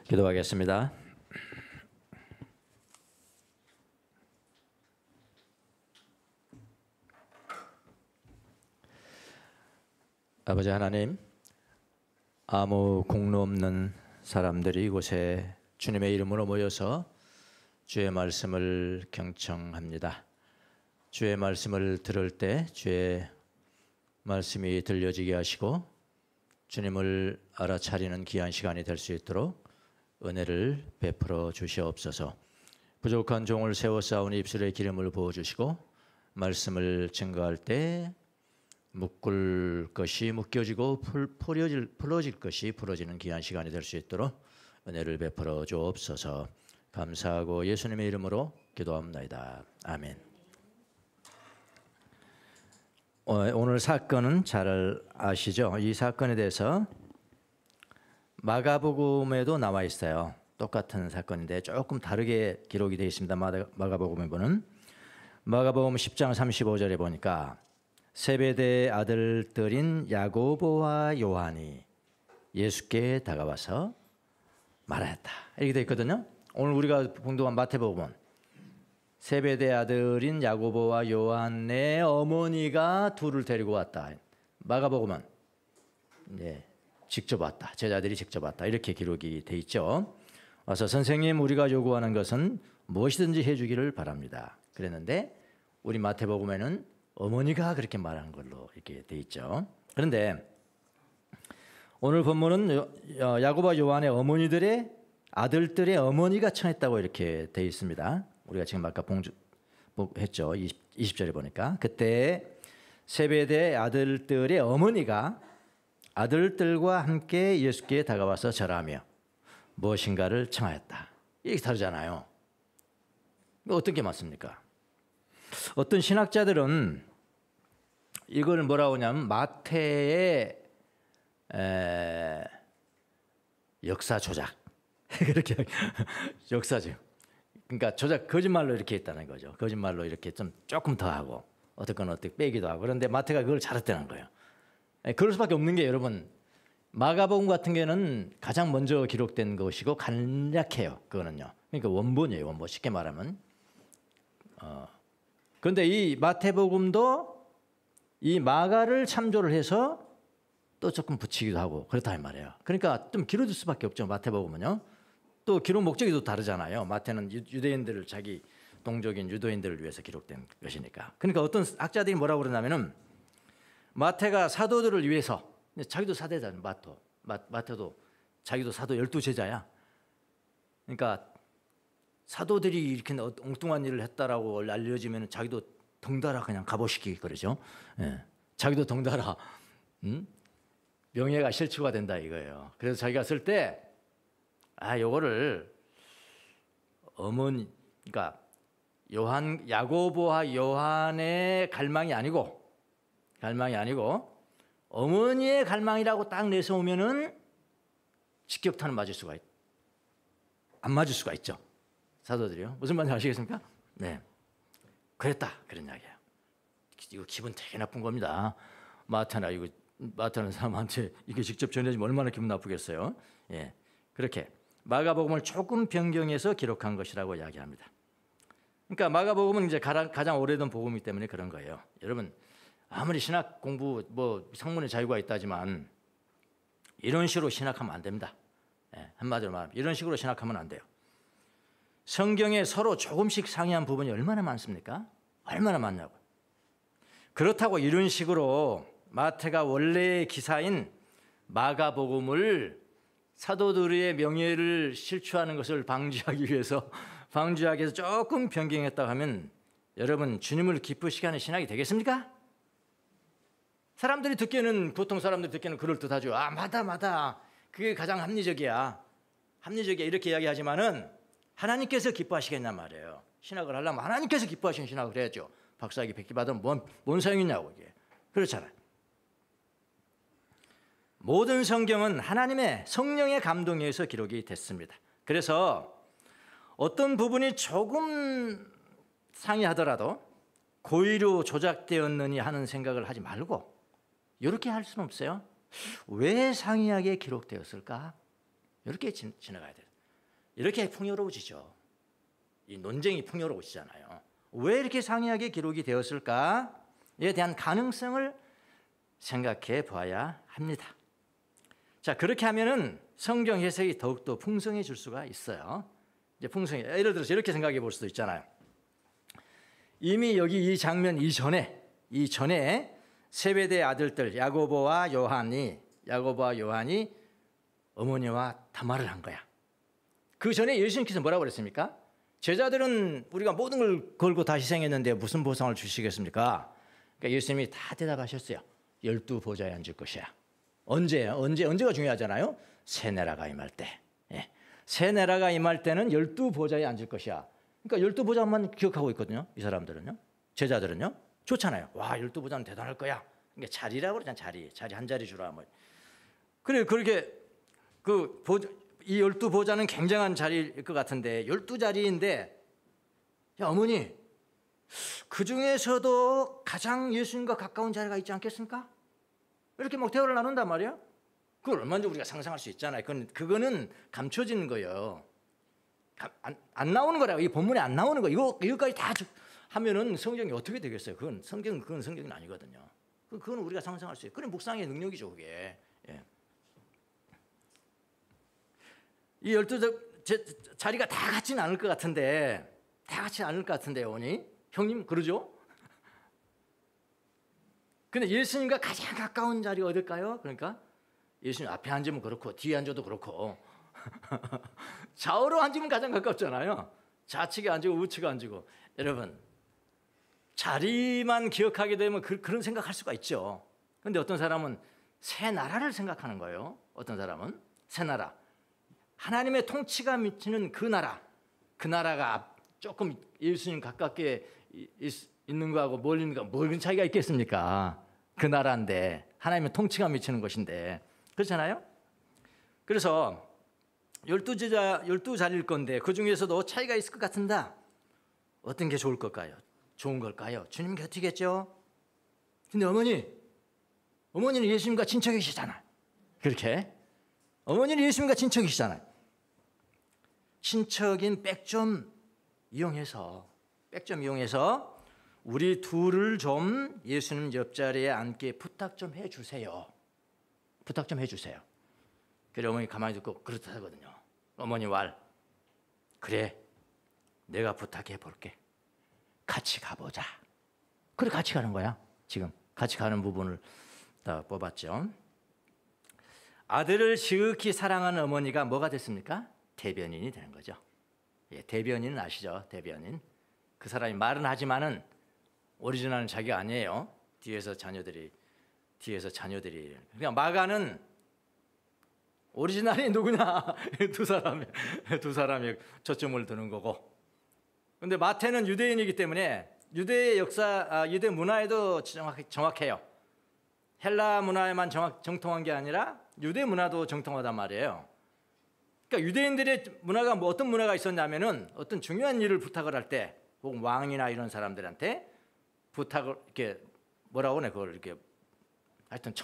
기도하겠습니다. 아버지 하나님, 아무 공로 없는 사람들이 이곳에 주님의 이름으로 모여서 주의 말씀을 경청합니다. 주의 말씀을 들을 때 주의 말씀이 들려지게 하시고 주님을 알아차리는 귀한 시간이 될 수 있도록 은혜를 베풀어 주시옵소서. 부족한 종을 세워 쌓은 입술에 기름을 부어주시고 말씀을 증거할 때 묶을 것이 묶여지고 풀어질 것이 풀어지는 귀한 시간이 될 수 있도록 은혜를 베풀어 주옵소서. 감사하고 예수님의 이름으로 기도합니다. 아멘. 오늘 사건은 잘 아시죠? 이 사건에 대해서 마가복음에도 나와 있어요. 똑같은 사건인데 조금 다르게 기록이 되어 있습니다. 마가복음에 보는 마가복음 10장 35절에 보니까 세베대의 아들들인 야고보와 요한이 예수께 다가와서 말하였다, 이렇게 되어 있거든요. 오늘 우리가 공독한 마태복음은 세베대의 아들인 야고보와 요한의 어머니가 둘을 데리고 왔다. 마가복음은 직접 왔다, 제자들이 직접 왔다, 이렇게 기록이 돼 있죠. 와서 선생님, 우리가 요구하는 것은 무엇이든지 해주기를 바랍니다, 그랬는데 우리 마태복음에는 어머니가 그렇게 말한 걸로 이렇게 돼 있죠. 그런데 오늘 본문은 야고보와 요한의 어머니들의 아들들의 어머니가 청했다고 이렇게 돼 있습니다. 우리가 지금 아까 했죠. 20절에 보니까 그때 세베대의 아들들의 어머니가 아들들과 함께 예수께 다가와서 절하며 무엇인가를 청하였다, 이게 다르잖아요. 어떤 게 맞습니까? 어떤 신학자들은 이걸 뭐라고 하냐면 마태의 역사 조작 그렇게 역사죠. 그러니까 거짓말로 이렇게 했다는 거죠. 거짓말로 이렇게 조금 더 하고 어떤 건 어떻게 빼기도 하고. 그런데 마태가 그걸 잘했다는 거예요. 그럴 수밖에 없는 게, 여러분, 마가복음 같은 경우는 가장 먼저 기록된 것이고 간략해요. 그거는요. 그러니까 원본이에요. 원본. 쉽게 말하면. 그런데 이 마태복음도 이 마가를 참조를 해서 또 조금 붙이기도 하고 그렇다 이 말이에요. 그러니까 좀 길어질 수밖에 없죠. 마태복음은요. 또 기록 목적이 또 다르잖아요. 마태는 유대인들을, 자기 동족인 유대인들을 위해서 기록된 것이니까. 그러니까 어떤 학자들이 뭐라고 그러냐면은 마태가 사도들을 위해서, 자기도 사도잖아요. 마태도 자기도 사도 12제자야. 그러니까 사도들이 이렇게 엉뚱한 일을 했다라고 알려지면 자기도 덩달아 그냥 갑오시기 그러죠. 예. 자기도 덩달아 명예가 실추가 된다 이거예요. 그래서 자기가 쓸 때 요거를 그러니까 야고보와 요한의 갈망이 아니고 어머니의 갈망이라고 딱 내세우면은 직격탄을 안 맞을 수가 있죠. 사도들이요. 무슨 말인지 아시겠습니까? 네. 그랬다, 그런 이야기예요. 이거 기분 되게 나쁜 겁니다. 마태는 사람한테 이게 직접 전해지면 얼마나 기분 나쁘겠어요. 예. 그렇게 마가복음을 조금 변경해서 기록한 것이라고 이야기합니다. 그러니까 마가복음은 이제 가장 오래된 복음이기 때문에 그런 거예요. 여러분, 아무리 신학 공부 성문의 자유가 있다지만 이런 식으로 신학하면 안 됩니다. 예, 한마디로 말하면 이런 식으로 신학하면 안 돼요. 성경에 서로 조금씩 상이한 부분이 얼마나 많습니까? 얼마나 많냐고. 그렇다고 이런 식으로 마태가 원래의 기사인 마가복음을 사도들의 명예를 실추하는 것을 방지하기 위해서 조금 변경했다고 하면 여러분, 주님을 기쁘시게 하는 신학이 되겠습니까? 보통 사람들이 듣기에는 그럴듯하죠. 맞아. 그게 가장 합리적이야. 이렇게 이야기하지만은 하나님께서 기뻐하시겠냔 말이에요. 신학을 하려면 하나님께서 기뻐하시는 신학을 해야죠. 박사학위 100개 받으면 뭔 소용이냐고, 이게. 그렇잖아요. 모든 성경은 하나님의 성령의 감동에 의해서 기록이 됐습니다. 그래서 어떤 부분이 조금 상이하더라도 고의로 조작되었느니 하는 생각을 하지 말고 이렇게 할 수는 없어요. 왜 상이하게 기록되었을까? 이렇게 지나가야 돼요. 이렇게 풍요로워지죠. 이 논쟁이 풍요로워지잖아요. 왜 이렇게 상이하게 기록이 되었을까에 대한 가능성을 생각해 봐야 합니다. 자, 그렇게 하면은 성경 해석이 더욱더 풍성해질 수가 있어요. 이제 풍성해. 예를 들어서 이렇게 생각해 볼 수도 있잖아요. 이미 여기 이 장면 이전에 세베대의 아들들 야고보와 요한이 어머니와 담화를 한 거야. 그 전에 예수님께서 뭐라고 그랬습니까? 제자들은 우리가 모든 걸 걸고 다 희생했는데 무슨 보상을 주시겠습니까? 그러니까 예수님이 다 대답하셨어요. 12보좌에 앉을 것이야. 언제가 중요하잖아요. 새 나라가 임할 때. 예. 새 나라가 임할 때는 12보좌에 앉을 것이야. 그러니까 12보좌만 기억하고 있거든요. 이 사람들은요. 제자들은요. 좋잖아요. 와, 12보좌는 대단할 거야. 그러니까 자리라고 그러잖아. 자리 한 자리 주라. 뭐. 그래, 그렇게 이 12보좌는 굉장한 자리일 것 같은데 12자리인데 야, 어머니 그 중에서도 가장 예수님과 가까운 자리가 있지 않겠습니까? 이렇게 막 대화를 나눈단 말이야. 그걸 얼마든지 우리가 상상할 수 있잖아요. 그거는 감춰지는 거예요. 안 나오는 거라고. 이 본문에 안 나오는 거. 이거까지 다 하면은 성경이 어떻게 되겠어요? 그건 성경이 아니거든요. 그건 우리가 상상할 수 있어요. 그건 묵상의 능력이죠, 그게. 예. 이 12 자리가 다 같지는 않을 것 같은데, 어머니? 형님, 그러죠? 근데 예수님과 가장 가까운 자리가 어딜까요? 그러니까 예수님 앞에 앉으면 그렇고 뒤에 앉아도 그렇고 좌우로 앉으면 가장 가깝잖아요. 좌측에 앉고 우측에 앉고. 여러분, 자리만 기억하게 되면 그런 생각할 수가 있죠. 그런데 어떤 사람은 새 나라를 생각하는 거예요. 어떤 사람은 새 나라, 하나님의 통치가 미치는 그 나라가 조금 예수님 가깝게 있는 거하고 멀리 있는 거 뭔 차이가 있겠습니까? 그 나라인데 하나님의 통치가 미치는 것인데, 그렇잖아요. 그래서 12자리일 건데 그 중에서도 차이가 있을 것 같은데 어떤 게 좋을 걸까요? 좋은 걸까요? 주님 곁이겠죠. 근데 어머니는 예수님과 친척이시잖아요. 그렇게 어머니는 예수님과 친척이시잖아요. 친척인 백 좀 이용해서 우리 둘을 좀 예수님 옆자리에 앉게 부탁 좀 해주세요. 그래, 어머니 가만히 듣고 그렇다 하거든요. 어머니 그래, 내가 부탁해 볼게. 같이 가보자. 그래, 같이 가는 거야. 지금 같이 가는 부분을 다 뽑았죠. 아들을 지극히 사랑하는 어머니가 뭐가 됐습니까? 대변인이 되는 거죠. 예, 대변인은 아시죠? 대변인. 그 사람이 말은 하지만은 오리지널은 자기가 아니에요. 뒤에서 자녀들이. 그러니까 마가는 오리지널이 누구냐? 두 사람이 초점을 두는 거고. 근데 마태는 유대인이기 때문에 유대의 역사, 유대 문화에도 정확해요. 헬라 문화에만 정통한 게 아니라 유대 문화도 정통하단 말이에요. 그러니까 유대인들의 문화가 어떤 문화가 있었냐면은 어떤 중요한 일을 부탁을 할 때, 혹은 왕이나 이런 사람들한테 부탁을 이렇게 뭐라고 하네, 그걸 이렇게 하여튼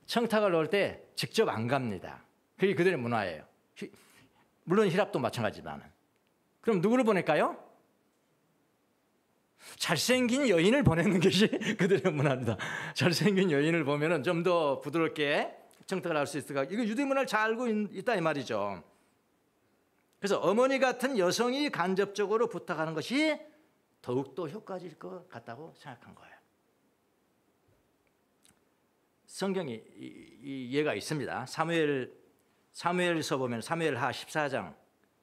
청탁을 넣을 때 직접 안 갑니다. 그게 그들의 문화예요. 물론 히랍도 마찬가지지만. 그럼 누구를 보낼까요? 잘생긴 여인을 보내는 것이 그들의 문화입니다. 잘생긴 여인을 보면은 좀 더 부드럽게 청탁을 할 수 있을까? 이거 유대 문화를 잘 알고 있다 이 말이죠. 그래서 어머니 같은 여성이 간접적으로 부탁하는 것이 더욱더 효과적일 것 같다고 생각한 거예요. 성경이 이 예가 있습니다. 사무엘서 보면 사무엘하 14장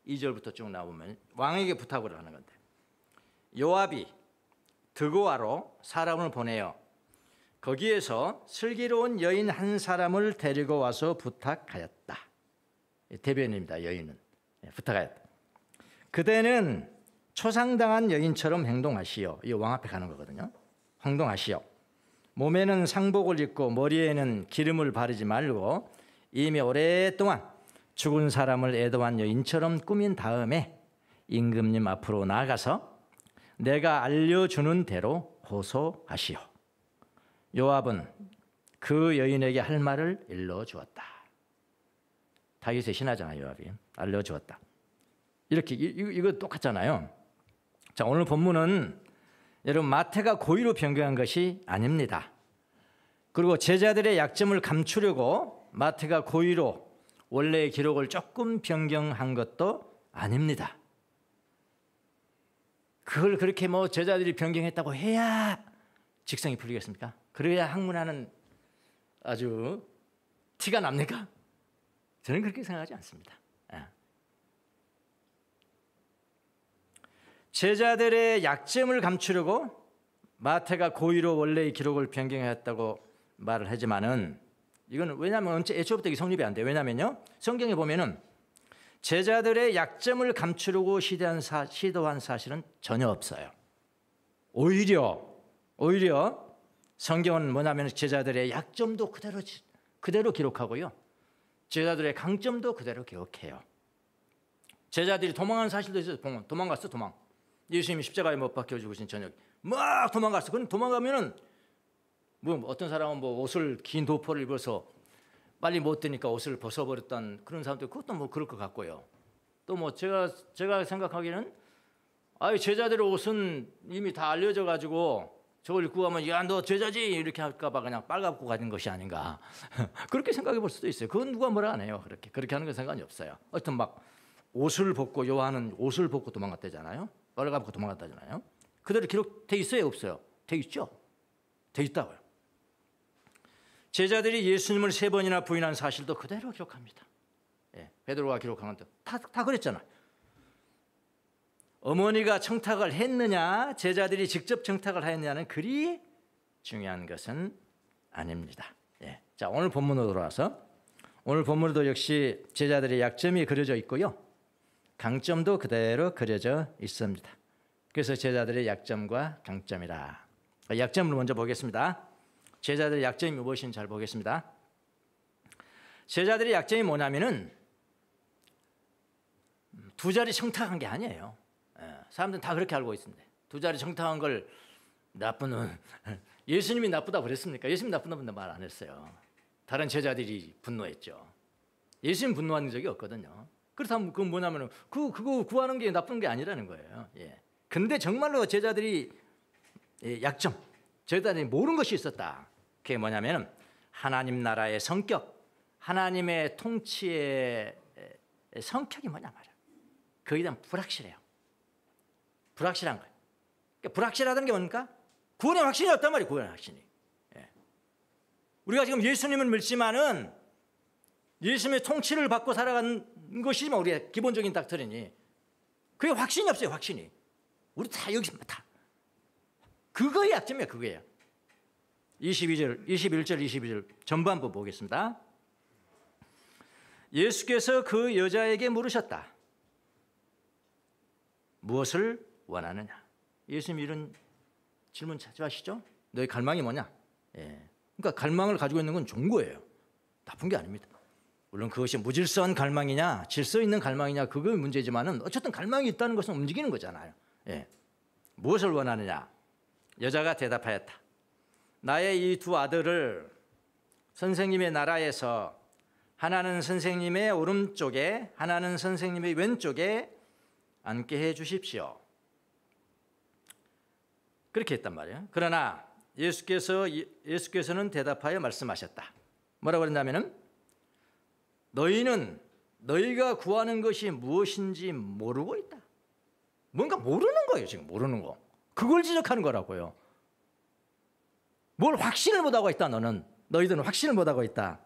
2절부터 쭉 나오면 왕에게 부탁을 하는 건데, 요압이 드고아로 사람을 보내요. 거기에서 슬기로운 여인 한 사람을 데리고 와서 부탁하였다. 대변인입니다. 여인은 부탁하였다. 그대는 초상당한 여인처럼 행동하시오. 이 왕 앞에 가는 거거든요. 행동하시오. 몸에는 상복을 입고 머리에는 기름을 바르지 말고 이미 오랫동안 죽은 사람을 애도한 여인처럼 꾸민 다음에 임금님 앞으로 나아가서 내가 알려주는 대로 호소하시오. 요압은 그 여인에게 할 말을 일러주었다. 다윗의 신하잖아요. 요압이 알려주었다. 이렇게 이거 똑같잖아요. 자, 오늘 본문은 여러분 마태가 고의로 변경한 것이 아닙니다. 그리고 제자들의 약점을 감추려고 마태가 고의로 원래의 기록을 조금 변경한 것도 아닙니다. 그걸 그렇게 뭐 제자들이 변경했다고 해야 직성이 풀리겠습니까? 그래야 학문하는 아주 티가 납니까? 저는 그렇게 생각하지 않습니다. 제자들의 약점을 감추려고 마태가 고의로 원래의 기록을 변경했다고 말을 하지만은 이건 왜냐하면 애초부터 이게 성립이 안 돼요. 왜냐하면요, 성경에 보면은 제자들의 약점을 감추려고 시도한 사실은 전혀 없어요. 오히려 성경은 뭐냐면 제자들의 약점도 그대로 기록하고요, 제자들의 강점도 그대로 기록해요. 제자들이 도망하는 사실도 있어요. 도망갔어. 예수님이 십자가에 못 박혀 죽으신 저녁 막 도망갔어. 그럼 도망가면은 뭐 어떤 사람은 뭐 옷을 긴 도포를 입어서 빨리 못 되니까 옷을 벗어버렸던 그런 사람도 그것도 뭐 그럴 것 같고요. 또 뭐 제가 생각하기에는 제자들의 옷은 이미 다 알려져 가지고 저걸 입고 가면 야 너 제자지 이렇게 할까봐 그냥 빨갛고 가는 것이 아닌가 그렇게 생각해 볼 수도 있어요. 그건 누가 뭐라 안 해요. 그렇게 하는 건 상관이 없어요. 하여튼 막 옷을 벗고 요한은 옷을 벗고 도망갔다잖아요. 빨갛고 도망갔다잖아요. 그대로 기록돼 있어요, 없어요? 돼 있죠. 돼 있다고요. 제자들이 예수님을 3번이나 부인한 사실도 그대로 기록합니다. 베드로가 기록한 것도 다 그랬잖아요. 어머니가 청탁을 했느냐, 제자들이 직접 청탁을 하였느냐는 그리 중요한 것은 아닙니다. 자, 오늘 본문으로 돌아와서 오늘 본문도 역시 제자들의 약점이 그려져 있고요, 강점도 그대로 그려져 있습니다. 그래서 제자들의 약점과 강점이라. 약점을 먼저 보겠습니다. 제자들의 약점이 무엇인지 잘 보겠습니다. 제자들의 약점이 뭐냐면은 두 자리 청탁한 게 아니에요. 사람들은 다 그렇게 알고 있습니다. 두 자리 청탁한 걸 예수님이 나쁘다고 그랬습니까? 예수님 나쁘다고 말 안 했어요. 다른 제자들이 분노했죠. 예수님 분노한 적이 없거든요. 그렇다면 그건 뭐냐면은 그거 구하는 게 나쁜 게 아니라는 거예요. 근데 정말로 제자들이 약점, 제자들이 모르는 것이 있었다. 그게 뭐냐면 하나님 나라의 성격, 하나님의 통치의 성격이 뭐냐 말이야. 거기에 대한 불확실해요. 불확실한 거예요. 그러니까 불확실하다는 게 뭡니까? 구원의 확신이 없단 말이에요. 구원의 확신이. 우리가 지금 예수님을 믿지만은 예수님의 통치를 받고 살아가는 것이지만 우리의 기본적인 닥터리니 그게 확신이 없어요. 확신이. 우리 다 여기서 다 그거의 약점이에요. 그거예요. 21절 22절 전반부 보겠습니다. 예수께서 그 여자에게 물으셨다. 무엇을 원하느냐? 예수님 이런 질문 자주 하시죠? 너의 갈망이 뭐냐? 그러니까 갈망을 가지고 있는 건 좋은 거예요. 나쁜 게 아닙니다. 물론 그것이 무질서한 갈망이냐 질서 있는 갈망이냐 그건 문제지만은 어쨌든 갈망이 있다는 것은 움직이는 거잖아요. 무엇을 원하느냐? 여자가 대답하였다. 나의 이 두 아들을 선생님의 나라에서 하나는 선생님의 오른쪽에 하나는 선생님의 왼쪽에 앉게 해 주십시오. 그렇게 했단 말이에요. 그러나 예수께서는 대답하여 말씀하셨다. 뭐라고 그랬냐면은 너희는 너희가 구하는 것이 무엇인지 모르고 있다. 뭔가 모르는 거예요. 지금 모르는 거. 그걸 지적하는 거라고요. 뭘 확신을 못하고 있다. 너희들은 확신을 못하고 있다.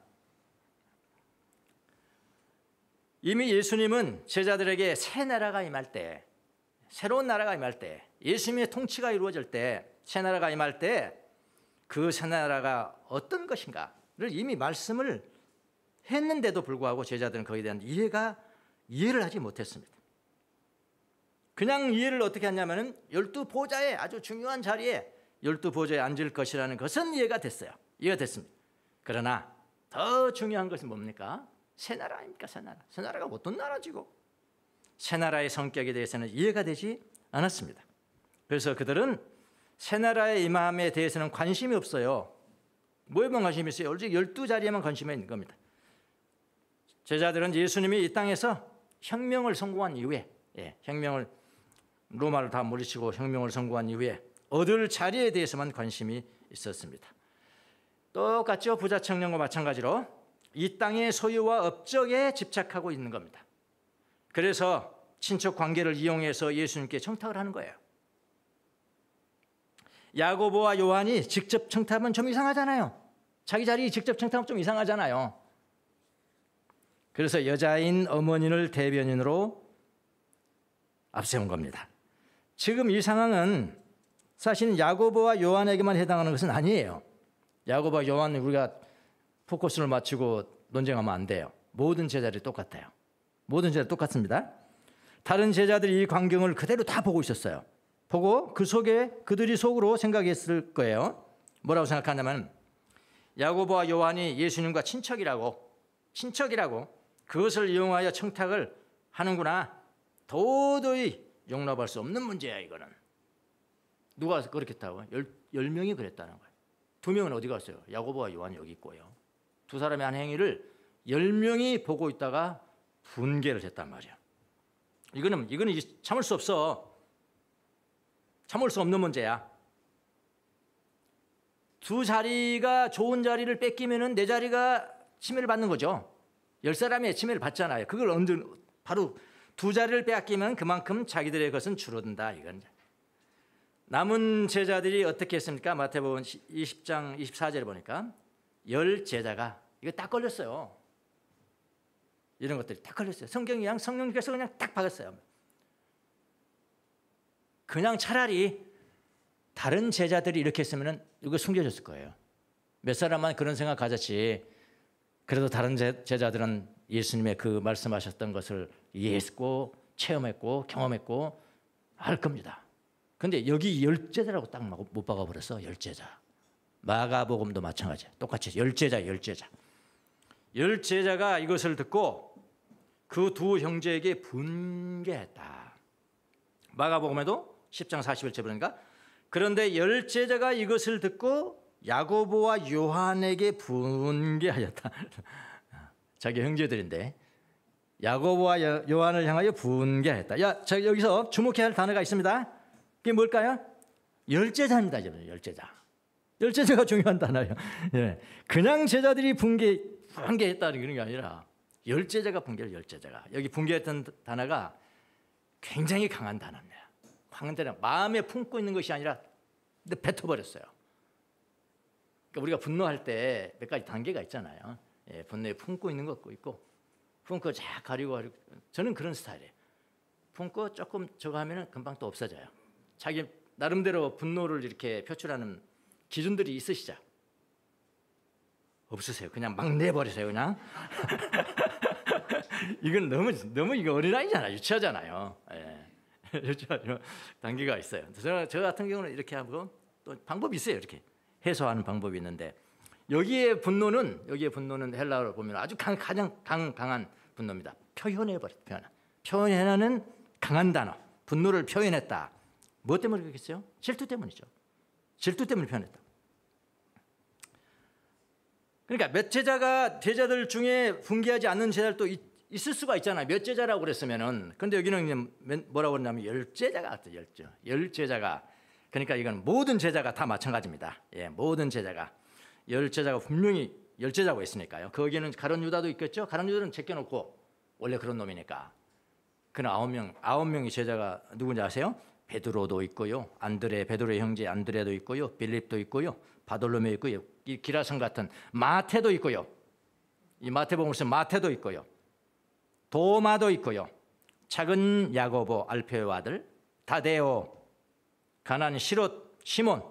이미 예수님은 제자들에게 새 나라가 임할 때, 새로운 나라가 임할 때, 예수님의 통치가 이루어질 때, 새 나라가 임할 때 그 새 나라가 어떤 것인가를 이미 말씀을 했는데도 불구하고 제자들은 거기에 대한 이해를 하지 못했습니다. 그냥 이해를 어떻게 했냐면은 12보좌의 아주 중요한 자리에 12보좌에 앉을 것이라는 것은 이해가 됐어요. 이해가 됐습니다. 그러나 더 중요한 것은 뭡니까? 새 나라 아닙니까? 새 나라. 새 나라가 어떤 나라지고? 새 나라의 성격에 대해서는 이해가 되지 않았습니다. 그래서 그들은 새 나라의 임함에 대해서는 관심이 없어요. 뭐에만 관심이 있어요? 오직 12자리에만 관심이 있는 겁니다. 제자들은 예수님이 이 땅에서 혁명을 성공한 이후에 혁명을 로마를 다 물리치고 혁명을 성공한 이후에 얻을 자리에 대해서만 관심이 있었습니다. 똑같죠. 부자 청년과 마찬가지로 이 땅의 소유와 업적에 집착하고 있는 겁니다. 그래서 친척 관계를 이용해서 예수님께 청탁을 하는 거예요. 야고보와 요한이 직접 청탁하면 좀 이상하잖아요. 자기 자리 직접 청탁하면 좀 이상하잖아요. 그래서 여자인 어머니를 대변인으로 앞세운 겁니다. 지금 이 상황은 사실은 야고보와 요한에게만 해당하는 것은 아니에요. 야고보와 요한 우리가 포커스를 맞추고 논쟁하면 안 돼요. 모든 제자들이 똑같아요. 모든 제자들이 똑같습니다. 다른 제자들이 이 광경을 그대로 다 보고 있었어요. 보고 그 속에 그들이 속으로 생각했을 거예요. 뭐라고 생각하냐면 야고보와 요한이 예수님과 친척이라고 그것을 이용하여 청탁을 하는구나. 도저히 용납할 수 없는 문제야 이거는. 누가 그렇게 했다고? 10명이 그랬다는 거예요. 2명은 어디 갔어요? 야고보와 요한이 여기 있고요. 두 사람의 한 행위를 10명이 보고 있다가 분개를 했단 말이야. 이거는 참을 수 없어. 참을 수 없는 문제야. 두 자리가 좋은 자리를 뺏기면은 내 자리가 침해를 받는 거죠. 10사람의 침해를 받잖아요. 그걸 바로 두 자리를 빼앗기면 그만큼 자기들의 것은 줄어든다. 이건. 남은 제자들이 어떻게 했습니까? 마태복음 20장 24절에 보니까 10제자가 이거 딱 걸렸어요. 이런 것들이 딱 걸렸어요. 성령님께서 그냥 딱 박았어요. 그냥 차라리 다른 제자들이 이렇게 했으면 이거 숨겨졌을 거예요. 몇 사람만 그런 생각 가졌지. 그래도 다른 제자들은 예수님의 그 말씀하셨던 것을 이해했고 체험했고 경험했고 알 겁니다. 근데 여기 10제자라고 딱 못 박아버렸어. 10제자. 마가복음도 마찬가지야. 똑같이 10제자. 10제자가 이것을 듣고 그 두 형제에게 분개했다. 마가복음에도 10장 41절 보니까 그런데 10제자가 이것을 듣고 야고보와 요한에게 분개하였다. 자기 형제들인데 야고보와 요한을 향하여 분개하였다. 자, 여기서 주목해야 할 단어가 있습니다. 그게 뭘까요? 10제자입니다. 10제자가 중요한 단어예요. 그냥 제자들이 분개했다는 그런 게 아니라 10제자가 분개를 10제자가. 여기 분개했던 단어가 굉장히 강한 단어입니다. 강한 단어. 마음에 품고 있는 것이 아니라 뱉어버렸어요. 그러니까 우리가 분노할 때 몇 가지 단계가 있잖아요. 분노에 품고 있는 것도 있고 품고 쫙 가리고 저는 그런 스타일이에요. 품고 조금 저거 하면 금방 또 없어져요. 자기 나름대로 분노를 이렇게 표출하는 기준들이 있으시죠? 없으세요. 그냥 막 내버리세요. 그냥. 이건 너무 이거 어린아이잖아요. 유치하잖아요. 유치하죠. 단계가 있어요. 저 같은 경우는 이렇게 하고 또 방법이 있어요. 이렇게 해소하는 방법이 있는데 여기에 분노는 헬라어로 보면 아주 가장 강한 분노입니다. 표현하는 강한 단어. 분노를 표현했다. 뭐 때문에 그렇겠어요? 질투 때문이죠. 질투 때문에 표현했다. 그러니까 몇 제자들 중에 분개하지 않는 제자들도 있을 수가 있잖아요. 몇 제자라고 그랬으면은. 그런데 여기는 뭐라고 그러냐면 10제자가 왔어요. 10제자가. 그러니까 이건 모든 제자가 다 마찬가지입니다. 모든 제자가. 10제자가 분명히 10제자고 있으니까요. 거기에는 가룟 유다도 있겠죠. 가룟 유다는 제껴놓고 원래 그런 놈이니까. 그는 9명이 제자가 누군지 아세요? 베드로도 있고요. 베드로의 형제 안드레도 있고요. 빌립도 있고요. 바돌로메 있고요. 이 기라성 같은 마태도 있고요. 이 마태복음을 쓴 마태도 있고요. 도마도 있고요. 작은 야고보 알페오의 아들 다데오, 가나안 시롯 시몬,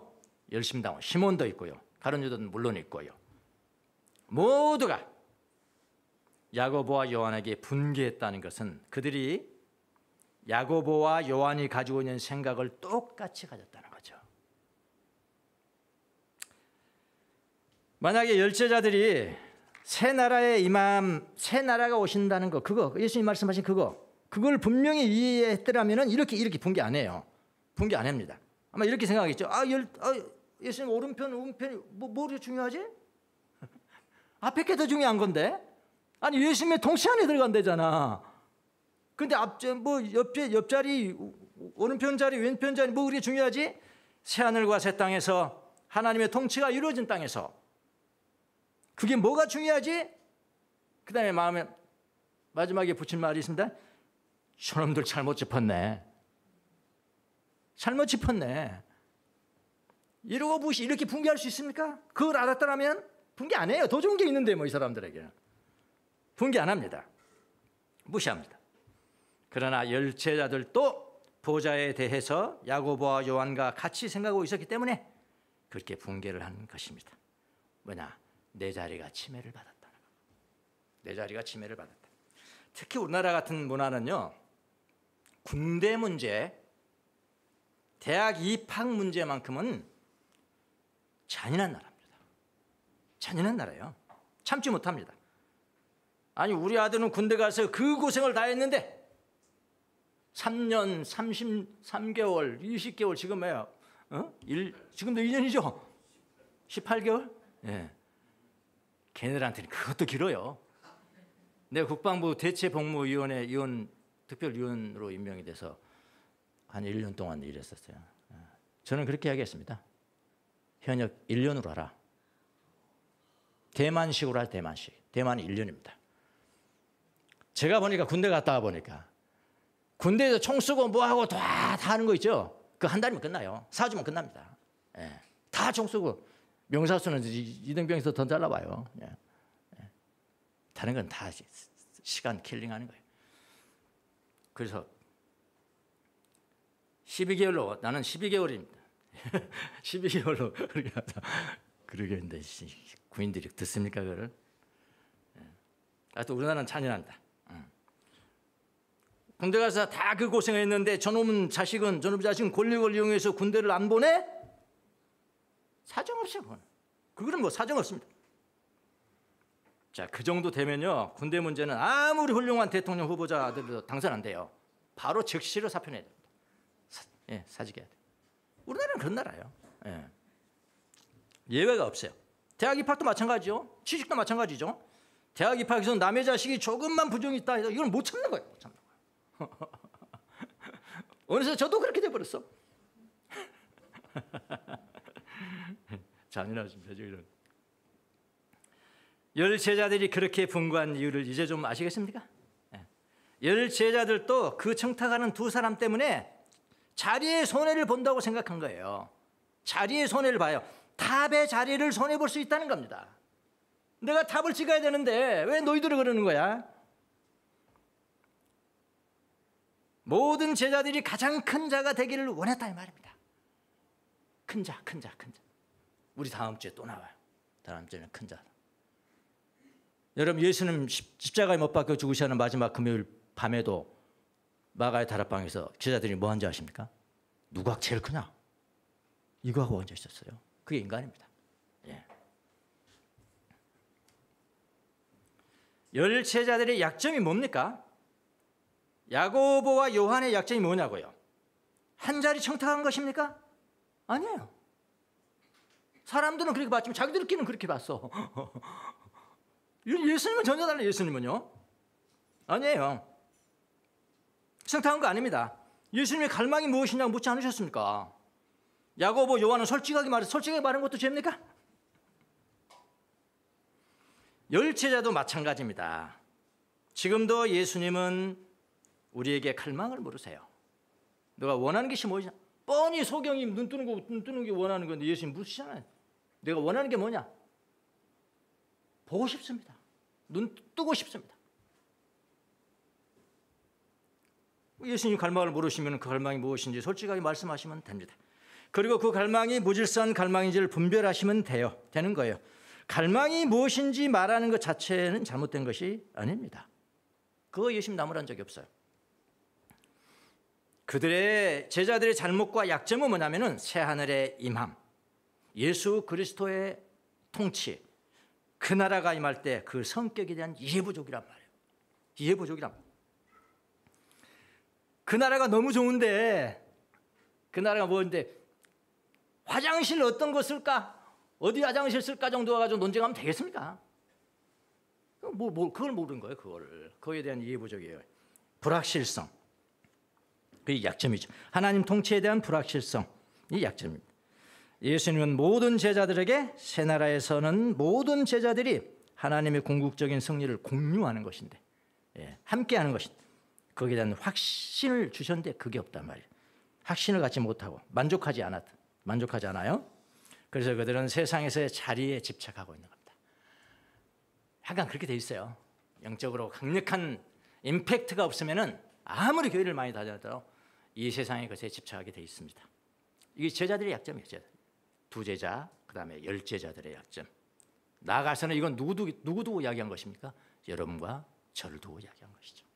열심당원 시몬도 있고요. 가룟 유다는 물론 있고요. 모두가 야고보와 요한에게 분개했다는 것은 그들이 야고보와 요한이 가지고 있는 생각을 똑같이 가졌다는 거죠. 만약에 10제자들이 새 나라가 오신다는 거, 그거 예수님 말씀하신 그걸 분명히 이해했더라면 이렇게 분개 안 해요. 분개 안 합니다. 아마 이렇게 생각하겠죠. 예수님 오른편, 우편이 뭐가 중요하지? 앞에 게 더 중요한 건데. 아니 예수님의 통치 안에 들어간대잖아. 근데 옆자리, 오른편 자리, 왼편 자리 뭐 그렇게 중요하지? 새하늘과 새 땅에서 하나님의 통치가 이루어진 땅에서 그게 뭐가 중요하지? 그 다음에 마지막에 붙인 말이 있습니다. 저놈들 잘못 짚었네. 잘못 짚었네. 이러고 무시 이렇게 붕괴할 수 있습니까? 그걸 알았더라면 붕괴 안 해요. 더 좋은 게 있는데 뭐 이 사람들에게는. 붕괴 안 합니다. 무시합니다. 그러나 열제자들도 보좌에 대해서 야고보와 요한과 같이 생각하고 있었기 때문에 그렇게 붕괴를 한 것입니다. 뭐냐? 내 자리가 침해를 받았다는 거. 내 자리가 침해를 받았다. 특히 우리나라 같은 문화는요, 군대 문제, 대학 입학 문제만큼은 잔인한 나라입니다. 잔인한 나라예요. 참지 못합니다. 아니, 우리 아들은 군대 가서 그 고생을 다 했는데 3년, 33개월, 20개월 지금 뭐야? 지금도 2년이죠? 18개월? 예. 걔네들한테는 그것도 길어요. 내가 국방부 대체복무위원회 특별위원으로 임명이 돼서 한 1년 동안 일했었어요. 저는 그렇게 하겠습니다. 현역 1년으로 하라. 대만식으로 할 대만식. 대만이 1년입니다. 제가 보니까 군대 갔다 와 보니까 군대에서 총 쏘고 뭐하고 다 하는 거 있죠? 그 한 달이면 끝나요. 4주면 끝납니다. 예. 다 총 쏘고 명사수는 이등병에서 더 잘라봐요. 예. 예. 다른 건 다 시간 킬링하는 거예요. 그래서 12개월로 나는 12개월입니다. 12개월로 그렇게 하다. 그러게 근데 군인들이 듣습니까 그걸? 예. 또 우리나라는 잔인합니다. 군대 가서 다 그 고생했는데 저놈 자식은 권력을 이용해서 군대를 안 보내? 사정없이 그거는 뭐 사정 없습니다. 자, 그 정도 되면요, 군대 문제는 아무리 훌륭한 대통령 후보자들도 당선 안 돼요. 바로 즉시로 사표내야 됩니다. 사직해야 돼요. 우리나라는 그런 나라예요. 예. 예외가 없어요. 대학 입학도 마찬가지죠. 취직도 마찬가지죠. 대학 입학에서 남의 자식이 조금만 부정이 있다 해서 이건 못 참는 거예요. 못 참는 거예요. 어느새 저도 그렇게 돼버렸어. 잔인하십니다. 이런. 열제자들이 그렇게 분고한 이유를 이제 좀 아시겠습니까? 열제자들도 그 청탁하는 두 사람 때문에 자리의 손해를 본다고 생각한 거예요. 자리의 손해를 봐요. 탑의 자리를 손해볼 수 있다는 겁니다. 내가 탑을 찍어야 되는데 왜 너희들이 그러는 거야? 모든 제자들이 가장 큰 자가 되기를 원했다 이 말입니다. 큰 자. 우리 다음 주에 또 나와요. 다음 주에는 큰 자. 여러분, 예수님 십자가에 못 박혀 죽으시는 마지막 금요일 밤에도 마가의 다락방에서 제자들이 뭐 한지 아십니까? 누가 제일 크냐? 이거 하고 앉아 있었어요. 그게 인간입니다. 예. 열 제자들의 약점이 뭡니까? 야고보와 요한의 약점이 뭐냐고요? 한 자리 청탁한 것입니까? 아니에요. 사람들은 그렇게 봤지만 자기들끼리는 그렇게 봤어. 예수님은 전혀 달라요. 예수님은요? 아니에요. 청탁한 거 아닙니다. 예수님의 갈망이 무엇이냐고 묻지 않으셨습니까? 야고보, 요한은 솔직하게 말한 것도 죄입니까? 열제자도 마찬가지입니다. 지금도 예수님은 우리에게 갈망을 물으세요. 너가 원하는 것이 뭐냐? 뻔히 소경이 눈 뜨는 게 원하는 건데 예수님 묻으시잖아요. 내가 원하는 게 뭐냐? 보고 싶습니다. 눈 뜨고 싶습니다. 예수님 갈망을 물으시면 그 갈망이 무엇인지 솔직하게 말씀하시면 됩니다. 그리고 그 갈망이 무질서한 갈망인지를 분별하시면 되는 거예요. 갈망이 무엇인지 말하는 것 자체는 잘못된 것이 아닙니다. 그거 예수님 나무란 적이 없어요. 그들의 제자들의 잘못과 약점은 뭐냐면은 새하늘의 임함, 예수 그리스도의 통치, 그 나라가 임할 때 그 성격에 대한 이해 부족이란 말이에요. 이해 부족이란 말이에요. 그 나라가 너무 좋은데, 그 나라가 뭐인데 화장실 어떤 거 쓸까? 어디 화장실 쓸까 정도 가지고 논쟁하면 되겠습니까? 그걸 모르는 거예요. 그거에 대한 이해 부족이에요. 불확실성, 그게 약점이죠. 하나님 통치에 대한 불확실성이 약점입니다. 예수님은 모든 제자들에게 새 나라에서는 모든 제자들이 하나님의 궁극적인 승리를 공유하는 것인데, 함께하는 것인데, 거기에 대한 확신을 주셨는데 그게 없단 말이에요. 확신을 갖지 못하고 만족하지 않아요. 그래서 그들은 세상에서의 자리에 집착하고 있는 겁니다. 약간 그렇게 돼 있어요. 영적으로 강력한 임팩트가 없으면은 아무리 교회를 많이 다녀도 이 세상의 것에 집착하게 돼 있습니다. 이게 제자들의 약점이에요. 두 제자, 그다음에 10제자들의 약점. 나아가서는 이건 누구 두고 이야기한 것입니까? 여러분과 저를 두고 이야기한 것이죠.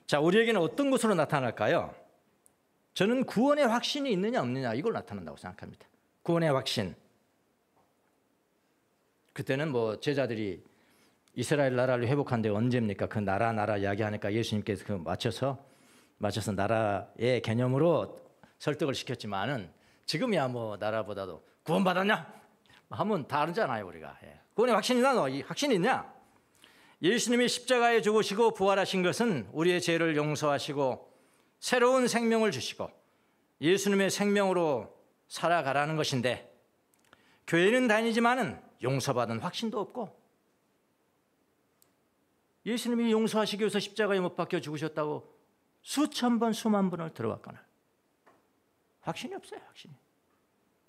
자, 우리에게는 어떤 것으로 나타날까요? 저는 구원의 확신이 있느냐 없느냐 이걸 나타난다고 생각합니다. 구원의 확신. 그때는 제자들이 이스라엘 나라를 회복한 데 언제입니까? 그 나라 이야기하니까 예수님께서 그 맞춰서 나라의 개념으로 설득을 시켰지만은 지금이야 나라보다도 구원받았냐? 하면 다르잖아요, 우리가. 구원의 확신이 있냐? 너 확신이 있냐? 예수님이 십자가에 죽으시고 부활하신 것은 우리의 죄를 용서하시고 새로운 생명을 주시고 예수님의 생명으로 살아가라는 것인데, 교회는 다니지만은 용서받은 확신도 없고, 예수님이 용서하시기 위해서 십자가에 못 박혀 죽으셨다고 수천 번 수만 번을 들어왔거나 확신이 없어요. 확신이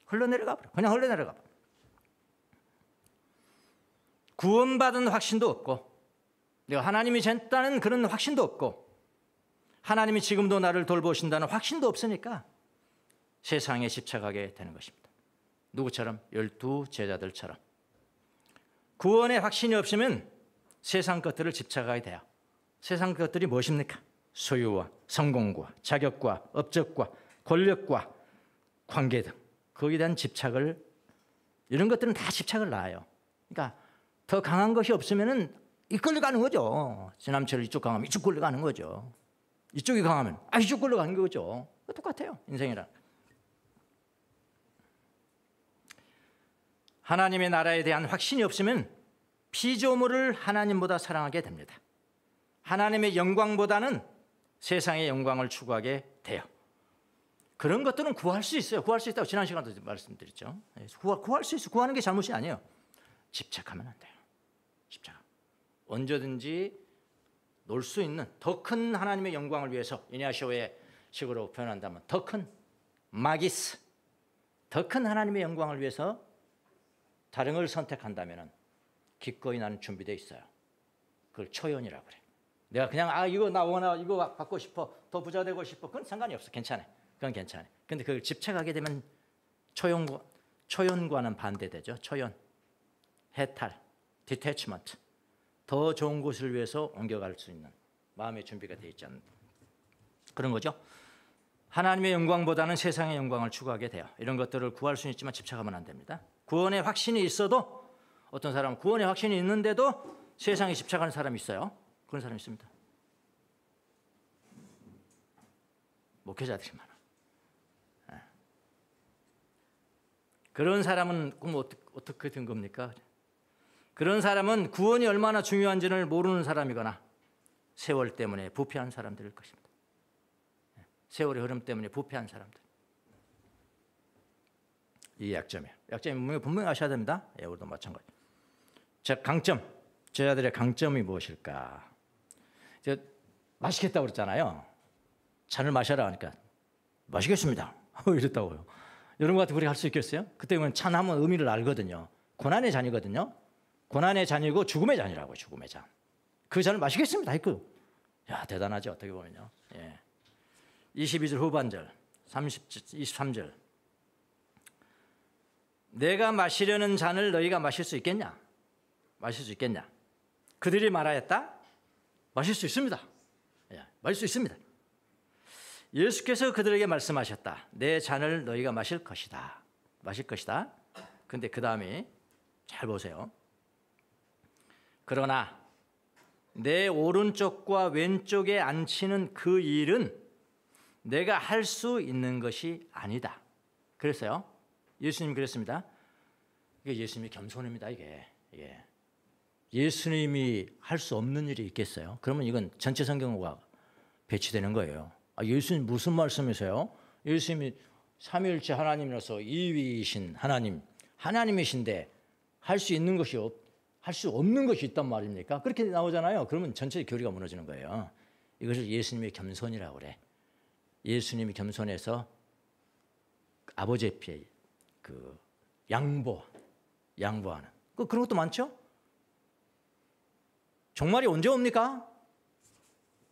흘러내려가 버려. 그냥 흘러내려가 버려. 구원받은 확신도 없고, 내가 하나님이 됐다는 그런 확신도 없고, 하나님이 지금도 나를 돌보신다는 확신도 없으니까 세상에 집착하게 되는 것입니다. 누구처럼? 12제자들처럼. 구원의 확신이 없으면 세상 것들을 집착하게 돼요. 세상 것들이 무엇입니까? 소유와 성공과 자격과 업적과 권력과 관계 등 거기에 대한 집착을, 이런 것들은 다 집착을 낳아요. 그러니까 더 강한 것이 없으면은 이끌려가는 거죠. 지남처럼 이쪽 강하면 이쪽 끌려가는 거죠. 이쪽이 강하면 이쪽 끌려가는 거죠. 똑같아요, 인생이랑. 하나님의 나라에 대한 확신이 없으면 피조물을 하나님보다 사랑하게 됩니다. 하나님의 영광보다는 세상의 영광을 추구하게 돼요. 그런 것들은 구할 수 있어요. 구할 수 있다고 지난 시간에도 말씀드렸죠. 구할 수 있어요. 구하는 게 잘못이 아니에요. 집착하면 안 돼요. 집착. 언제든지 놀 수 있는 더 큰 하나님의 영광을 위해서, 이냐시오의 식으로 표현한다면 더 큰 마기스, 더 큰 하나님의 영광을 위해서 다른 걸 선택한다면 기꺼이 나는 준비되어 있어요. 그걸 초연이라고 그래. 내가 그냥 이거 나 원하, 이거 받고 싶어, 더 부자 되고 싶어, 그건 상관이 없어. 괜찮아요. 그건 괜찮아요. 근데 그걸 집착하게 되면 초연과는 반대되죠. 초연, 해탈, 디태치먼트. 더 좋은 곳을 위해서 옮겨갈 수 있는 마음의 준비가 되어 있지 않는 그런 거죠. 하나님의 영광보다는 세상의 영광을 추구하게 돼요. 이런 것들을 구할 수는 있지만 집착하면 안 됩니다. 구원의 확신이 있어도, 어떤 사람은 구원의 확신이 있는데도 세상에 집착하는 사람이 있어요. 그런 사람이 있습니다. 목회자들이 많아. 그런 사람은 어떻게 된 겁니까? 그런 사람은 구원이 얼마나 중요한지를 모르는 사람이거나 세월 때문에 부패한 사람들일 것입니다. 세월의 흐름 때문에 부패한 사람들. 이 약점이에요. 약점이 분명히 아셔야 됩니다. 우리도 마찬가지. 자, 강점. 제자들의 강점이 무엇일까? 마시겠다고 그랬잖아요. 잔을 마셔라 하니까 마시겠습니다. 이랬다고요. 여러분 같은 우리 할 수 있겠어요? 그때 보면 찬하면 의미를 알거든요. 고난의 잔이거든요. 고난의 잔이고 죽음의 잔이라고. 죽음의 잔. 그 잔을 마시겠습니다. 야, 대단하죠. 어떻게 보면요. 22절 후반절, 23절. 내가 마시려는 잔을 너희가 마실 수 있겠냐? 마실 수 있겠냐? 그들이 말하였다. 마실 수 있습니다. 마실 수 있습니다. 예수께서 그들에게 말씀하셨다. 내 잔을 너희가 마실 것이다. 마실 것이다. 근데 그 다음에 잘 보세요. 그러나 내 오른쪽과 왼쪽에 앉히는 그 일은 내가 할 수 있는 것이 아니다. 그랬어요. 예수님 그랬습니다. 이게 예수님이 겸손입니다. 이게 예수님이 할 수 없는 일이 있겠어요? 그러면 이건 전체 성경과 배치되는 거예요. 예수님 무슨 말씀이세요? 예수님이 삼위일체 하나님이라서 2위이신 하나님이신데 할 수 있는 것이 할 수 없는 것이 있단 말입니까? 그렇게 나오잖아요. 그러면 전체 교리가 무너지는 거예요. 이것을 예수님의 겸손이라고 그래. 예수님이 겸손해서 아버지 앞에 그 양보하는 그런 것도 많죠. 종말이 언제 옵니까?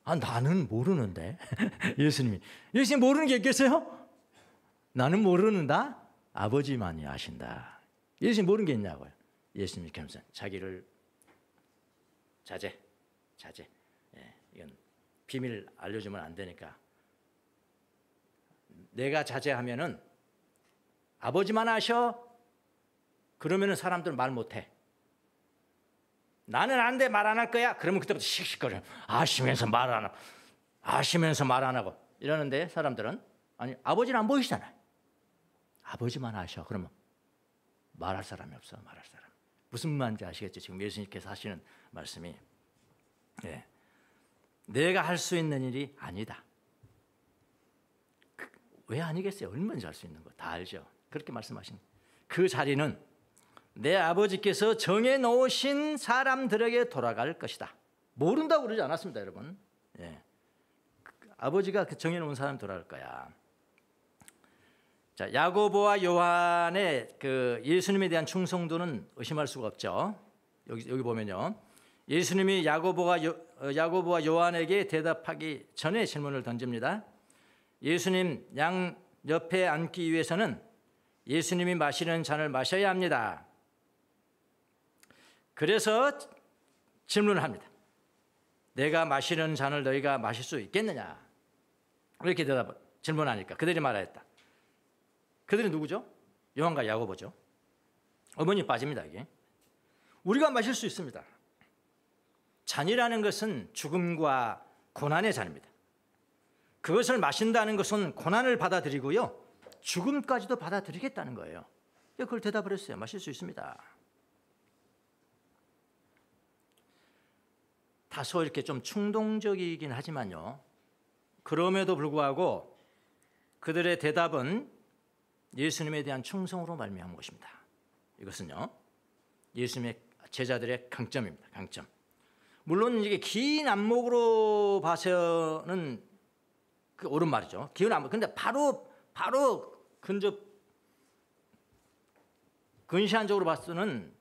나는 모르는데. 예수님 모르는 게 있겠어요? 나는 모르는다. 아버지만이 아신다. 예수님 모르는 게 있냐고요. 예수님이 겸손, 자기를 자제. 이건 비밀 알려주면 안 되니까. 내가 자제하면은 아버지만 아셔. 그러면은 사람들 말 못해. 나는 안 돼, 말 안 할 거야. 그러면 그때부터 씩씩거려. 아시면서 말 안 하고 이러는데 사람들은 아니 아버지는 안 보이시잖아요. 아버지만 아셔. 그러면 말할 사람이 없어. 말할 사람. 무슨 말인지 아시겠죠? 지금 예수님께서 하시는 말씀이 내가 할 수 있는 일이 아니다. 왜 아니겠어요? 얼마나 할 수 있는 거 다 알죠. 그렇게 말씀하신 그 자리는 내 아버지께서 정해놓으신 사람들에게 돌아갈 것이다. 모른다고 그러지 않았습니다, 여러분. 아버지가 정해놓은 사람 돌아갈 거야. 자, 야고보와 요한의 그 예수님에 대한 충성도는 의심할 수가 없죠. 여기 보면요, 예수님이 야고보와 요한에게 대답하기 전에 질문을 던집니다. 예수님 양 옆에 앉기 위해서는 예수님이 마시는 잔을 마셔야 합니다. 그래서 질문을 합니다. 내가 마시는 잔을 너희가 마실 수 있겠느냐? 이렇게 질문하니까 그들이 말하였다. 그들이 누구죠? 요한과 야고보죠. 어머니 빠집니다. 이게 우리가 마실 수 있습니다. 잔이라는 것은 죽음과 고난의 잔입니다. 그것을 마신다는 것은 고난을 받아들이고요, 죽음까지도 받아들이겠다는 거예요. 그걸 대답을 했어요. 마실 수 있습니다. 다소 이렇게 좀 충동적이긴 하지만요, 그럼에도 불구하고 그들의 대답은 예수님에 대한 충성으로 말미암은 것입니다. 이것은요, 예수님의 제자들의 강점입니다. 강점. 물론 이게 긴 안목으로 봐서는 그 옳은 말이죠. 긴 안목. 근데 바로 근시안적으로 봐서는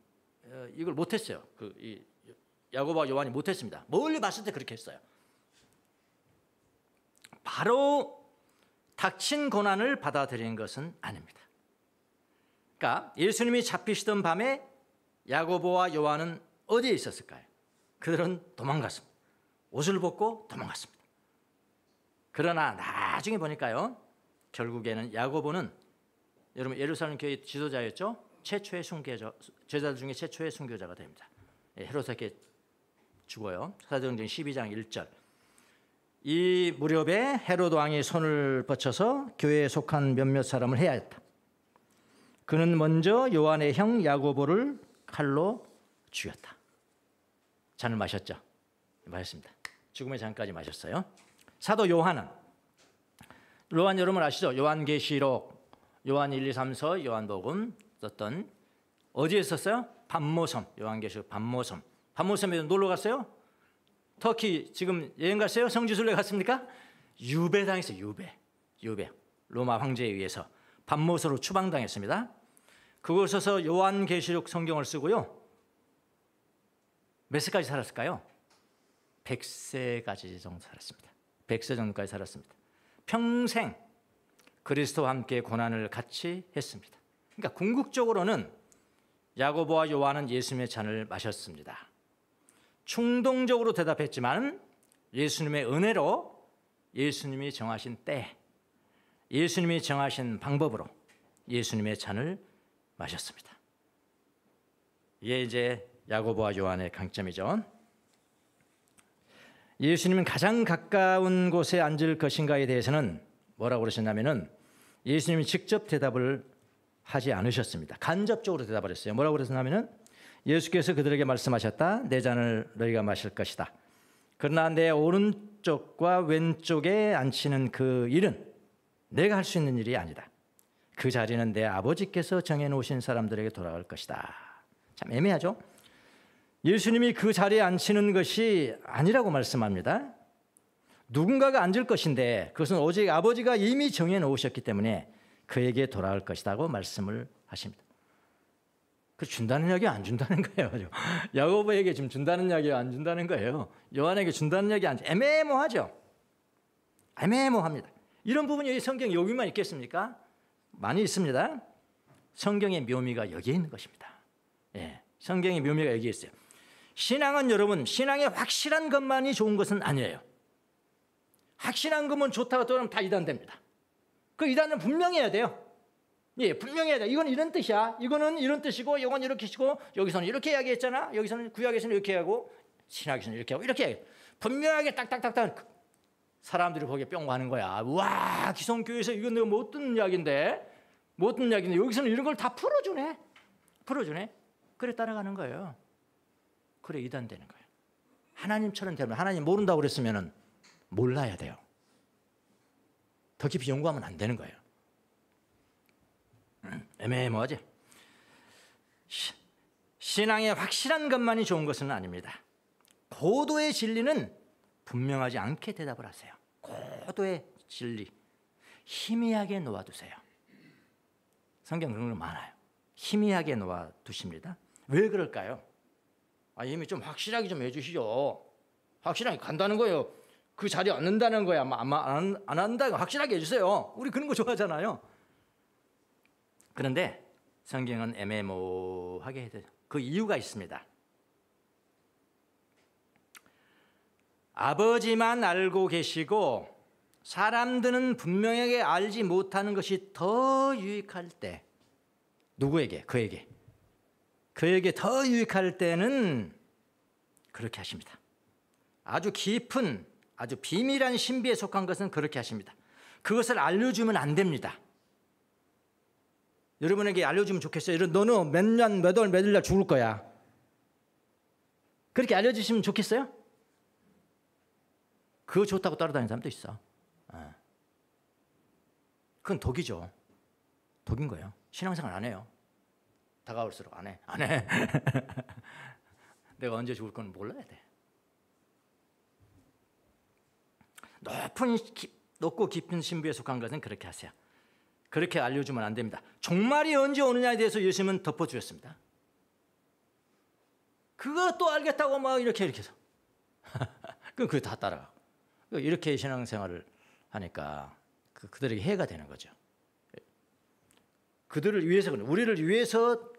이걸 못했어요. 야고보와 요한이 못했습니다. 멀리 봤을 때 그렇게 했어요. 바로 닥친 고난을 받아들인 것은 아닙니다. 그러니까 예수님이 잡히시던 밤에 야고보와 요한은 어디에 있었을까요? 그들은 도망갔습니다. 옷을 벗고 도망갔습니다. 그러나 나중에 보니까요, 결국에는 야고보는 여러분 예루살렘 교회 지도자였죠. 최초의 순교자, 제자들 중에 최초의 순교자가 됩니다. 헤롯에게 죽어요. 사도행전 12장 1절. 이 무렵에 헤롯 왕이 손을 뻗쳐서 교회에 속한 몇몇 사람을 해야 했다. 그는 먼저 요한의 형 야고보를 칼로 죽였다. 잔을 마셨죠. 마셨습니다. 죽음의 잔까지 마셨어요. 사도 요한 여러분 아시죠? 요한계시록, 요한 1, 2, 3서, 요한복음 썼던 어디에 썼어요? 반모섬. 요한계시록 반모섬에 놀러 갔어요? 터키 지금 여행 갔어요? 성지순례 갔습니까? 유배당했어요. 유배. 로마 황제에 의해서 반모섬으로 추방당했습니다. 그곳에서 요한계시록 성경을 쓰고요, 몇 세까지 살았을까요? 100세까지 정도 살았습니다. 100세 정도까지 살았습니다. 평생 그리스도와 함께 고난을 같이 했습니다. 그러니까 궁극적으로는 야고보와 요한은 예수님의 잔을 마셨습니다. 충동적으로 대답했지만 예수님의 은혜로, 예수님이 정하신 때, 예수님이 정하신 방법으로 예수님의 잔을 마셨습니다. 이게 이제 야고보와 요한의 강점이죠. 예수님은 가장 가까운 곳에 앉을 것인가에 대해서는 뭐라고 그러셨냐면은 예수님이 직접 대답을 하지 않으셨습니다. 간접적으로 대답을 했어요. 뭐라고 그러셨냐면은 예수께서 그들에게 말씀하셨다. 내 잔을 너희가 마실 것이다. 그러나 내 오른쪽과 왼쪽에 앉히는 그 일은 내가 할 수 있는 일이 아니다. 그 자리는 내 아버지께서 정해놓으신 사람들에게 돌아갈 것이다. 참 애매하죠? 예수님이 그 자리에 앉히는 것이 아니라고 말씀합니다. 누군가가 앉을 것인데 그것은 오직 아버지가 이미 정해놓으셨기 때문에 그에게 돌아갈 것이라고 말씀을 하십니다. 그 준다는 이야기 안 준다는 거예요. 야고보에게 지금 준다는 이야기 안 준다는 거예요. 요한에게 준다는 이야기 안 애매모하죠. 애매모합니다. 이런 부분이 성경 여기만 있겠습니까? 많이 있습니다. 성경의 묘미가 여기에 있는 것입니다. 예, 성경의 묘미가 여기에 있어요. 신앙은 여러분, 신앙의 확실한 것만이 좋은 것은 아니에요. 확실한 것만 좋다고 떠나면 다 이단됩니다. 그 이단은 분명해야 돼요. 예, 분명해야 돼. 이건 이런 뜻이야. 이거는 이런 뜻이고, 이건 이렇게 시고, 여기서는 이렇게 이야기했잖아. 여기서는 구약에서는 이렇게 하고, 신약에서는 이렇게 하고, 이렇게 하고. 분명하게 딱딱딱딱 사람들이 거기에 뿅 가는 거야. 와, 기성교회에서 이건 내가 못 듣는 이야기인데, 못 듣는 이야기인데 여기서는 이런 걸 다 풀어주네. 그래 따라가는 거예요. 그래 이단되는 거예요. 하나님처럼 되면 하나님 모른다고 그랬으면은 몰라야 돼요. 더 깊이 연구하면 안 되는 거예요. 애매모하지? 신앙의 확실한 것만이 좋은 것은 아닙니다. 고도의 진리는 분명하지 않게 대답을 하세요. 고도의 진리 희미하게 놓아두세요. 성경 그런 거 많아요. 희미하게 놓아두십니다. 왜 그럴까요? 이미 좀 확실하게 좀 해주시죠. 확실하게 간다는 거예요. 그 자리에 앉는다는 거야. 안 한다고 확실하게 해주세요. 우리 그런 거 좋아하잖아요. 그런데 성경은 애매모호하게 해요. 그 이유가 있습니다. 아버지만 알고 계시고 사람들은 분명하게 알지 못하는 것이 더 유익할 때, 누구에게? 그에게 더 유익할 때는 그렇게 하십니다. 아주 깊은, 아주 비밀한 신비에 속한 것은 그렇게 하십니다. 그것을 알려주면 안 됩니다. 여러분에게 알려주면 좋겠어요. 너는 몇 년, 몇 월, 몇 일 날 죽을 거야. 그렇게 알려주시면 좋겠어요? 그거 좋다고 따라다니는 사람도 있어. 그건 독이죠. 독인 거예요. 신앙생활 안 해요. 다가올수록 안 해. 내가 언제 죽을 건 몰라야 돼. 높고 깊은 신비에 속한 것은 그렇게 하세요. 그렇게 알려주면 안 됩니다. 종말이 언제 오느냐에 대해서 예수님은 덮어주셨습니다. 그것도 알겠다고 막 이렇게 해서 그럼 그거 다 따라가고 이렇게 신앙생활을 하니까 그들에게 해가 되는 거죠. 그들을 위해서, 우리를 위해서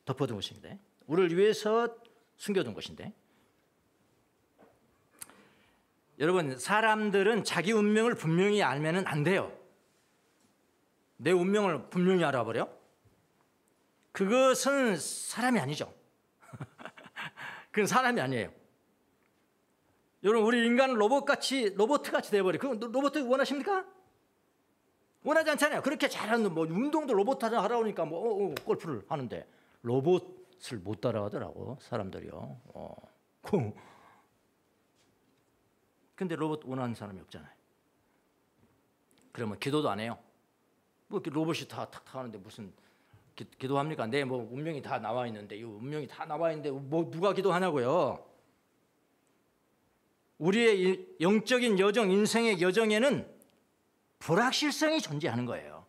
덮어둔 것인데, 우리를 위해서 숨겨둔 것인데, 여러분, 사람들은 자기 운명을 분명히 알면 안 돼요. 내 운명을 분명히 알아버려? 그것은 사람이 아니죠. 그건 사람이 아니에요. 여러분, 우리 인간은 로봇같이 돼버려. 그 로봇 원하십니까? 원하지 않잖아요. 그렇게 잘하는 운동도 로봇 하라고 하니까 골프를 하는데 로봇을 못 따라가더라고 사람들이요. 근데 로봇 원하는 사람이 없잖아요. 그러면 기도도 안 해요. 로봇이 다 탁탁 하는데 무슨 기도합니까? 내 운명이 다 나와 있는데 이 운명이 다 나와 있는데 누가 기도하냐고요. 우리의 영적인 여정, 인생의 여정에는 불확실성이 존재하는 거예요.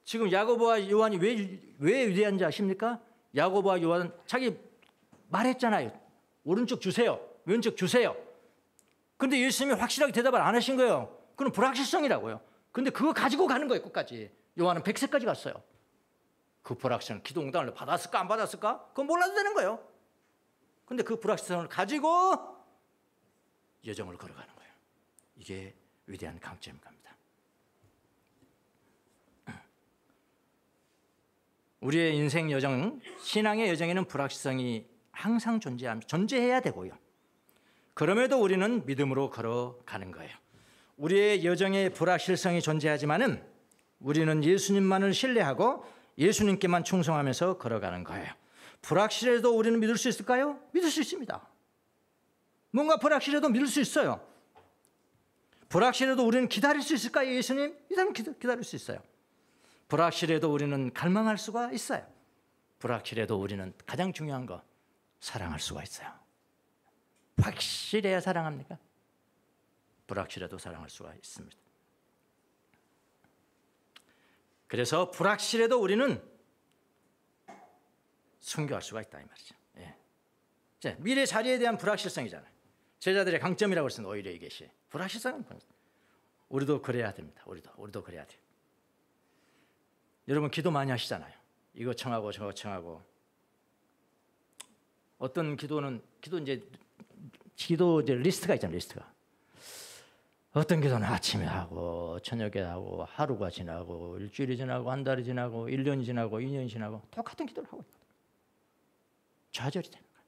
지금 야고보와 요한이 왜 위대한지 아십니까? 야고보와 요한은 자기 말했잖아요. 오른쪽 주세요. 왼쪽 주세요. 근데 예수님이 확실하게 대답을 안 하신 거예요. 그건 불확실성이라고요. 근데 그거 가지고 가는 거예요. 끝까지. 요한은 100세까지 갔어요. 그 불확실성, 기도 응답을 받았을까 안 받았을까? 그건 몰라도 되는 거예요. 근데 그 불확실성을 가지고 여정을 걸어가는 거예요. 이게 위대한 강점인 겁니다. 우리의 인생 여정, 신앙의 여정에는 불확실성이 항상 존재해야 되고요. 그럼에도 우리는 믿음으로 걸어가는 거예요. 우리의 여정에 불확실성이 존재하지만은 우리는 예수님만을 신뢰하고 예수님께만 충성하면서 걸어가는 거예요. 불확실해도 우리는 믿을 수 있을까요? 믿을 수 있습니다. 뭔가 불확실해도 믿을 수 있어요. 불확실해도 우리는 기다릴 수 있을까요? 예수님? 기다릴 수 있어요. 불확실해도 우리는 갈망할 수가 있어요. 불확실해도 우리는 가장 중요한 거 사랑할 수가 있어요. 확실해야 사랑합니까? 불확실해도 사랑할 수가 있습니다. 그래서 불확실해도 우리는 순교할 수가 있다 이 말이죠. 예. 자, 미래 자리에 대한 불확실성이잖아요. 제자들의 강점이라고 했습니다. 오히려 이것이 불확실성은 우리도 그래야 됩니다. 우리도 그래야 돼요. 여러분 기도 많이 하시잖아요. 이거 청하고 저거 청하고. 어떤 기도 이제 리스트가 있잖아요. 리스트가. 어떤 기도는 아침에 하고 저녁에 하고 하루가 지나고 일주일이 지나고 한 달이 지나고 1년이 지나고 2년이 지나고 똑같은 기도를 하고 있거든요. 좌절이 되는 거예요.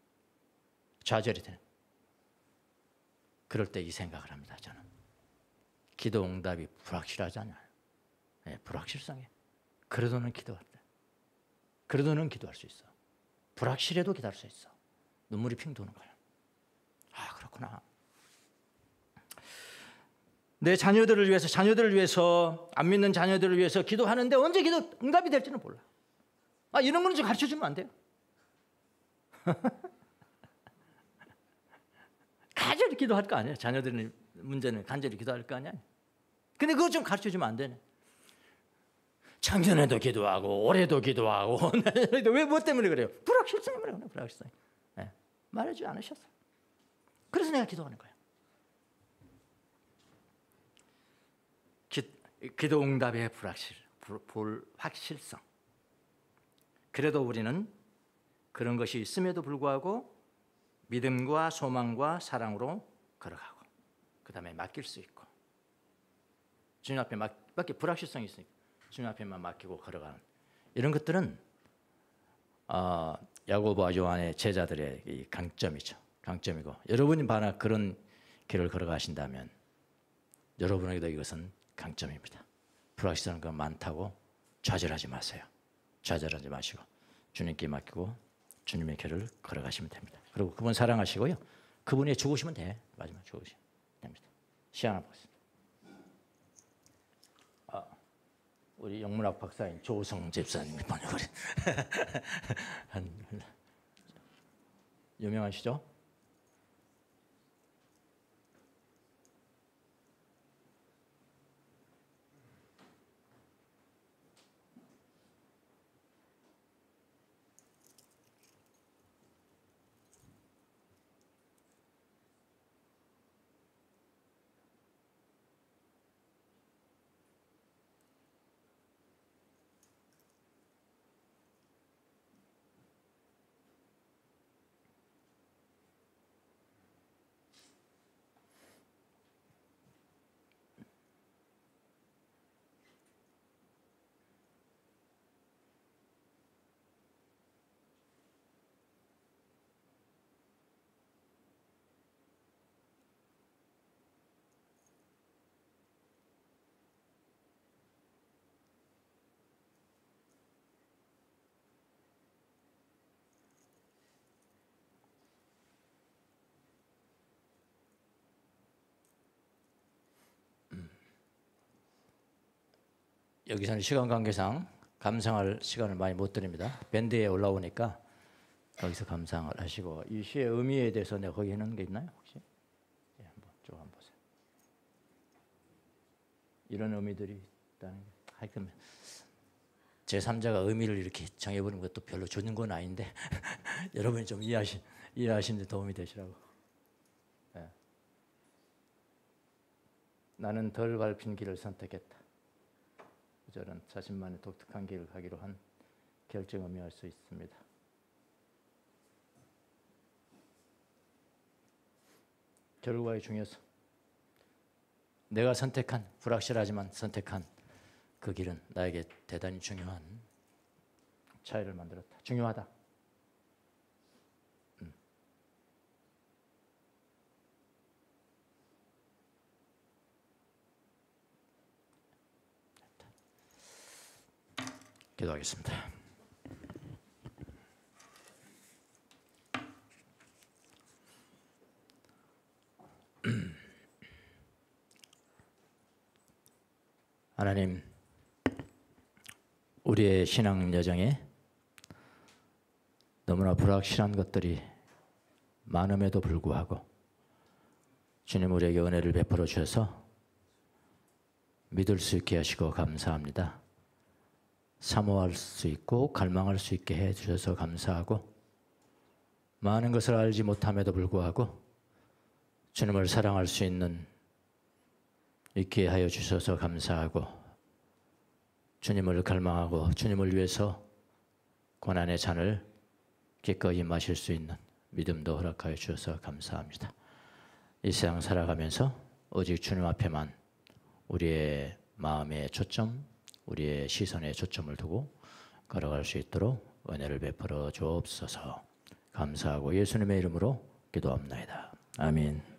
좌절이 되는 거예요. 그럴 때 이 생각을 합니다. 저는. 기도 응답이 불확실하잖아요. 네, 불확실성에. 그래도는 기도할 때. 그래도는 기도할 수 있어. 불확실해도 기도할 수 있어. 눈물이 핑 도는 거예요. 아, 그렇구나. 내 자녀들을 위해서 안 믿는 자녀들을 위해서 기도하는데 언제 기도 응답이 될지는 몰라. 아, 이런 거는 좀 가르쳐 주면 안 돼요? 간절히 기도할 거 아니에요. 자녀들 문제는 간절히 기도할 거 아니야. 근데 그거 좀 가르쳐 주면 안 되네. 작년에도 기도하고 올해도 기도하고 왜 뭐 때문에 그래요? 불확실성 때문에 그래요. 불확실성. 네. 말해주지 않으셨어요. 그래서 내가 기도하는 거예요. 기도 응답의 불확실성. 그래도 우리는 그런 것이 있음에도 불구하고 믿음과 소망과 사랑으로 걸어가고 그 다음에 맡길 수 있고 주님 앞에 맡길 불확실성이 있으니까 주님 앞에만 맡기고 걸어가는 이런 것들은 야고보와 요한의 제자들의 이 강점이죠. 강점이고 여러분이 만약 그런 길을 걸어가신다면 여러분에게도 이것은 강점입니다. 불확실성이 많다고 좌절하지 마세요. 좌절하지 마시고 주님께 맡기고 주님의 길을 걸어가시면 됩니다. 그리고 그분 사랑하시고요. 그분이 죽으시면 돼. 마지막 죽으시면 됩니다. 시 하나 보겠습니다. 우리 영문학 박사인 조성 집사님이 번역을 유명하시죠? 여기서는 시간 관계상 감상할 시간을 많이 못 드립니다. 밴드에 올라오니까 거기서 감상을 하시고 이 시의 의미에 대해서 내가 거기 해놓은 게 있나요? 혹시? 예, 한번 쭉 한번 보세요. 이런 의미들이 있다는 게 하여튼 제3자가 의미를 이렇게 정해버리는 것도 별로 좋은 건 아닌데 여러분이 좀 이해하시는 데 도움이 되시라고. 예. 나는 덜 밟힌 길을 선택했다. 저는 자신만의 독특한 길을 가기로 한 결정을 의미할 수 있습니다. 결과의 중요성. 내가 선택한 불확실하지만 선택한 그 길은 나에게 대단히 중요한 차이를 만들었다. 중요하다. 기도하겠습니다. 하나님, 우리의 신앙 여정에 너무나 불확실한 것들이 많음에도 불구하고 주님 우리에게 은혜를 베풀어 주셔서 믿을 수 있게 하시고 감사합니다. 사모할 수 있고 갈망할 수 있게 해 주셔서 감사하고, 많은 것을 알지 못함에도 불구하고 주님을 사랑할 수 있게 하여 주셔서 감사하고, 주님을 갈망하고 주님을 위해서 고난의 잔을 기꺼이 마실 수 있는 믿음도 허락하여 주셔서 감사합니다. 이 세상 살아가면서 오직 주님 앞에만 우리의 마음의 초점, 우리의 시선의 초점을 두고 걸어갈 수 있도록 은혜를 베풀어 주옵소서. 감사하고 예수님의 이름으로 기도합니다. 아멘.